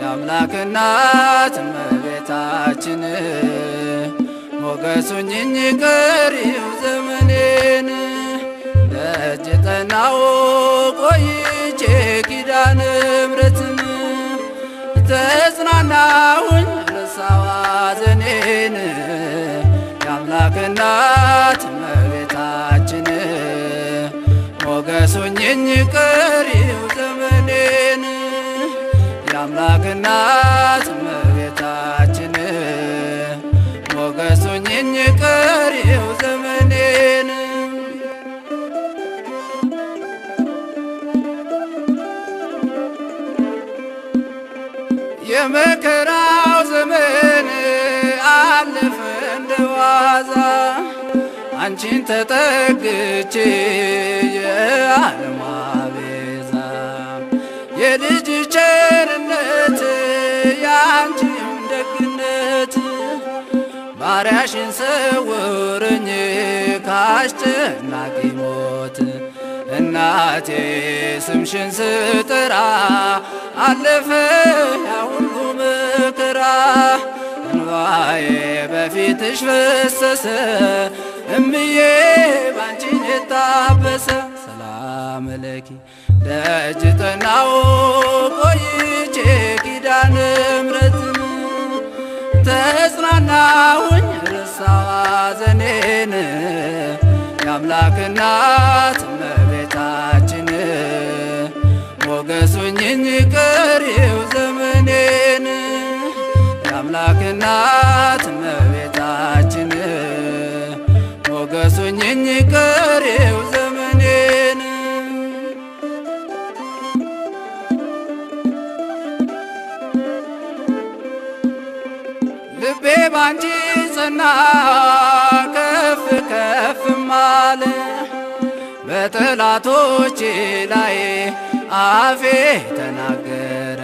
የአምላክ እናት እመቤታችን ሞገሱኝኝ ቀሪው ዘመኔን ደጅ ጠናው ቆይቼ ኪዳነ ምሕረትን ተጽናናሁኝ ረሳሁ ሐዘኔን የአምላክ እናት እመቤታችን ሞገሱኝኝ ቀሪው ዘመኔን የአምላክ እናት እመቤታችን ሞገሱኝኝ ቀሪው ዘመኔን የመከራው ዘመን አለፈ እንደዋዛ አንቺን ተጠግቼ የዓለም ቤዛ የልጅ ቸርነት ያንቺም ደግነት ባሪያሽን ሰውርኝ ካስጨናቂ ሞት እናቴ ስምሽን ስጠራ አለፈ ያ ሁሉ መከራ እንባዬ በፊትሽ ፈሰሰ እምዬ ባንቺን የታበሰ ሰላም ለኪ ደጅ ጠናው ቆይቼ ኪዳነ ምሕረትን ተጽናናሁኝ ረሳሁ ሐዘኔን የአምላክ እናት እመቤታችን ሞገሱኝኝ ቀሪው ዘመኔን የአምላክ እናት እመቤታችን ሞገሱኝኝ ቀሪው ዘመኔን ልቤ ባንቺ ጸና ከፍ ከፍም አለ በጠላቶቼ ላይ አፌ ተናገረ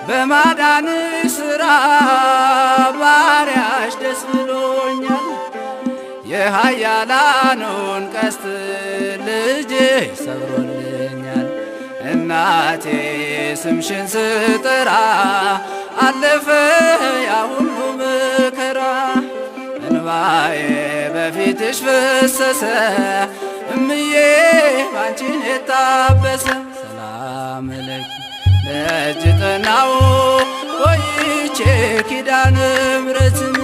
በማዳን ሥራ ባሪያሽ ደስ ብሎኛል የኃያላኑን ቀስት ልጄ ሰብሮልኛል እናቴ ስምሽን ስጠራ አለፈ ያ ሁሉ መከራ እንባዬ በፊትሽ ፈሰሰ እምዬ ባንቺን የታበሰ ሰላም ለኪ ደጅ ጠናው ቆይቼ ኪዳነ ምሕረትን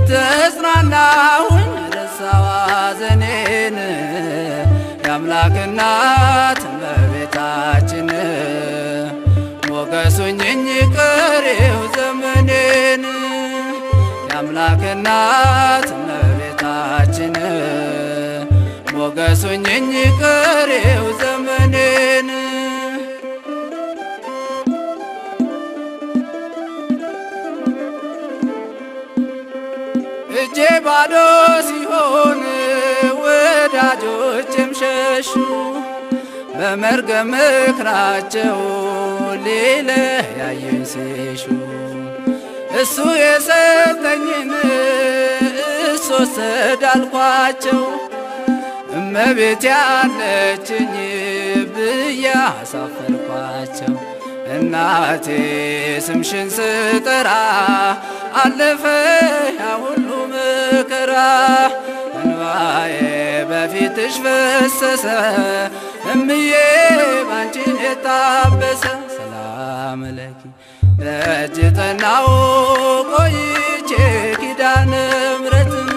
ተጽናናሁኝ ረሳሁ ሐዘኔን የአምላክ እናት እመቤታችን ሞገሱኝኝ ቀሪው ዘመኔን የአምላክ እናት እመቤታችን ሞገሱኝኝ ቀሪው ዘመኔን እጄ ባዶ ሲሆን ወዳጆቼም ሸሹ በመርገም ምክራቸው ሊለያዩኝ ሲሹ እሱ የሰጠኝን እሱ ወሰደ አልኳቸው እመቤት ያለችኝ ብዬ አሳፈርኳቸው እናቴ ስምሽን ስጠራ አለፈ ያ ሁሉ መከራ እንባዬ በፊትሽ ፈሰሰ እምዬ ባንቺን የታበሰ ሰላም ለኪ ደጅ ጠናው ቆይቼ ኪዳነ ምሕረትን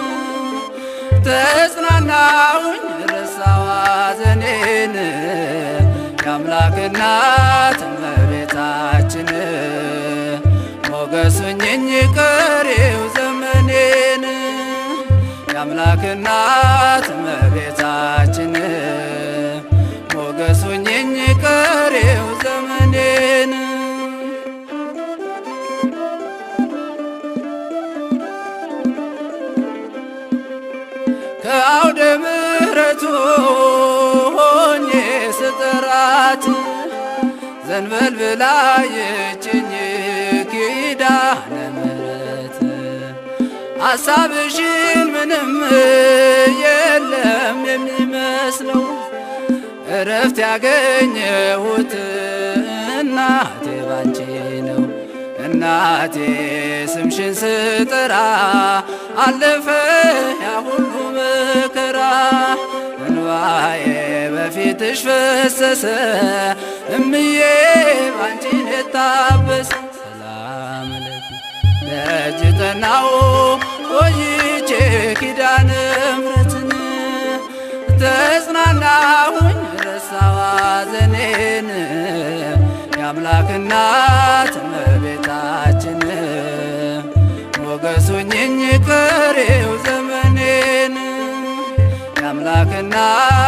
ተጽናናሁኝ ረሳሁ ሐዘኔን የአምላክ እናት እመቤታችን ሞገሱኝኝ ቀሪው ዘመኔን የአምላክ እናት እመቤታችን ሞገሱኝኝ ቀሪው ዘመኔን ከአውደ ምሕረቱ ሆኜ ስጠራት ዘንበል ብላ የችኝ ኪዳነ ምሕረት ሐሳብሽን ምንም የለም የሚመስለው እረፍት ያገኘሁት ጽናቴ ባንቺ ነው። እናቴ ስምሽን ስጠራ አለፈ ያ ሁሉ መከራ። እንባዬ በፊትሽ ፈሰሰ እምዬ ባንቺን የታበሰ። ሰላም ለኪ ደጅ ጠናሁ ቆይቼ ኪዳነ ምሕረትን ተጽናናሁኝ ረሳሁ ሐዘኔን። የአምላክ እናት እመቤታችን ሞገስ ሁኚኝ ቀሪው ዘመኔን። የአምላክ እናት